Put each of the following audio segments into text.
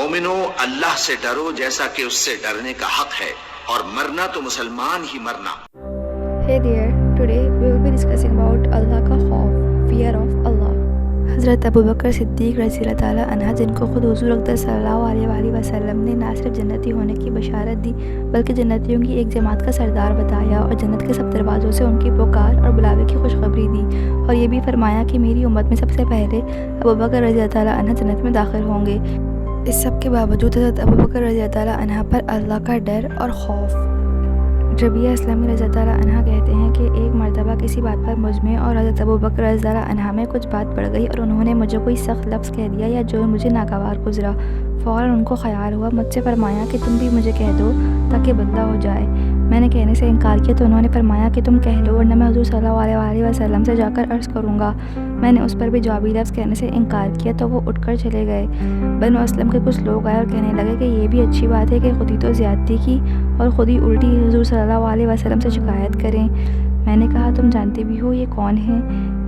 مومنو اللہ سے ڈرو جیسا کہ اس سے ڈرنے کا حق ہے، اور مرنا تو مسلمان ہی مرنا۔ Hey there, today we will be discussing about Allah کا خوف, fear of Allah۔ حضرت ابو بکر صدیق رضی اللہ تعالیٰ عنہ، جن کو خود حضور اقدس صلی اللہ علیہ وآلہ وسلم نے نہ صرف جنتی ہونے کی بشارت دی بلکہ جنتیوں کی ایک جماعت کا سردار بتایا، اور جنت کے سب دروازوں سے ان کی پکار اور بلاوے کی خوشخبری دی، اور یہ بھی فرمایا کہ میری امت میں سب سے پہلے ابو بکر رضی اللہ تعالیٰ عنہ جنت میں داخل ہوں گے۔ اس سب کے باوجود حضرت ابو بکر رضی اللہ تعالیٰ عنہ پر اللہ کا ڈر اور خوف۔ ربیعہ اسلامی رضی اللہ تعالیٰ عنہ کہتے ہیں کہ ایک مرتبہ کسی بات پر مجھ میں اور حضرت ابو بکر رضی اللہ عنہ میں کچھ بات بڑھ گئی، اور انہوں نے مجھے کوئی سخت لفظ کہہ دیا یا جو مجھے ناگوار گزرا۔ فوراً ان کو خیال ہوا، مجھ سے فرمایا کہ تم بھی مجھے کہہ دو تاکہ بدلہ ہو جائے۔ میں نے کہنے سے انکار کیا تو انہوں نے فرمایا کہ تم کہہ لو، ورنہ میں حضور صلی اللہ علیہ وآلہ وسلم سے جا کر عرض کروں گا۔ میں نے اس پر بھی جوابی لفظ کہنے سے انکار کیا تو وہ اٹھ کر چلے گئے۔ بنو اسلم کے کچھ لوگ آئے اور کہنے لگے کہ یہ بھی اچھی بات ہے کہ خود ہی تو زیادتی کی اور خود ہی الٹی حضور صلی اللہ علیہ وسلم سے شکایت کریں۔ میں نے کہا تم جانتے بھی ہو یہ کون ہیں؟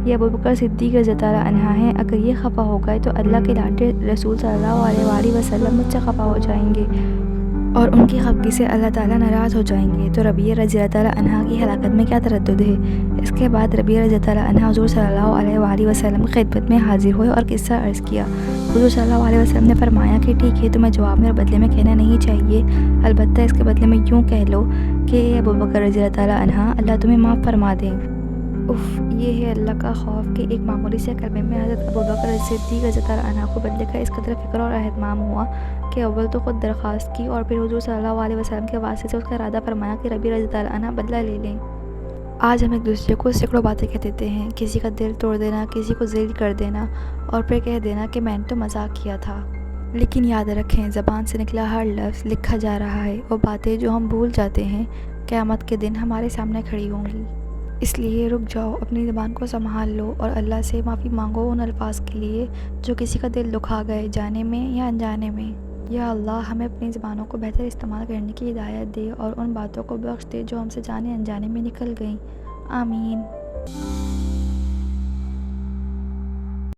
یہ ابو بکر صدیق رضی اللہ عنہ ہیں۔ اگر یہ خفا ہو گئے تو اللہ کے لاڈلے رسول صلی اللہ علیہ وآلہ وسلم مجھ سے خفا ہو جائیں گے اور ان کی خفگی سے اللہ تعالیٰ ناراض ہو جائیں گے۔ تو ربیعہ رضی اللہ عنہ کی ہلاکت میں کیا تردد ہے؟ اس کے بعد ربیعہ رضی اللہ عنہ حضور صلی اللہ علیہ وآلہ وسلم کی خدمت میں حاضر ہوئے اور قصہ عرض کیا۔ حضور صلی اللہ علیہ وسلم نے فرمایا کہ ٹھیک ہے، تمہیں جواب میں اور بدلے میں کہنا نہیں چاہیے، البتہ اس کے بدلے میں یوں کہہ لو کہ اے ابو بکر رضی اللہ عنہ، اللہ تمہیں معاف فرما دے۔ یہ ہے اللہ کا خوف کہ ایک معمولی سے کلمے میں حضرت ابو بکر صدیق رضی اللہ عنہ کو بدلے کا اس قدر فکر اور اہتمام ہوا کہ اول تو خود درخواست کی اور پھر حضور صلی اللہ علیہ وسلم کے واسطے سے اس کا ارادہ فرمایا کہ ربیعہ رضی اللہ عنہ بدلہ لے لیں۔ آج ہم ایک دوسرے کو سینکڑوں باتیں کہہ دیتے ہیں، کسی کا دل توڑ دینا، کسی کو ذلیل کر دینا اور پھر کہہ دینا کہ میں نے تو مذاق کیا تھا۔ لیکن یاد رکھیں، زبان سے نکلا ہر لفظ لکھا جا رہا ہے، وہ باتیں جو ہم بھول جاتے ہیں قیامت کے دن ہمارے سامنے کھڑی ہوں گی۔ اس لیے رک جاؤ، اپنی زبان کو سنبھال لو اور اللہ سے معافی مانگو ان الفاظ کے لیے جو کسی کا دل دکھا گئے، جانے میں یا انجانے میں۔ یا اللہ ہمیں اپنی زبانوں کو بہتر استعمال کرنے کی ہدایت دے اور ان باتوں کو بخش دے جو ہم سے جانے انجانے میں نکل گئیں۔ آمین۔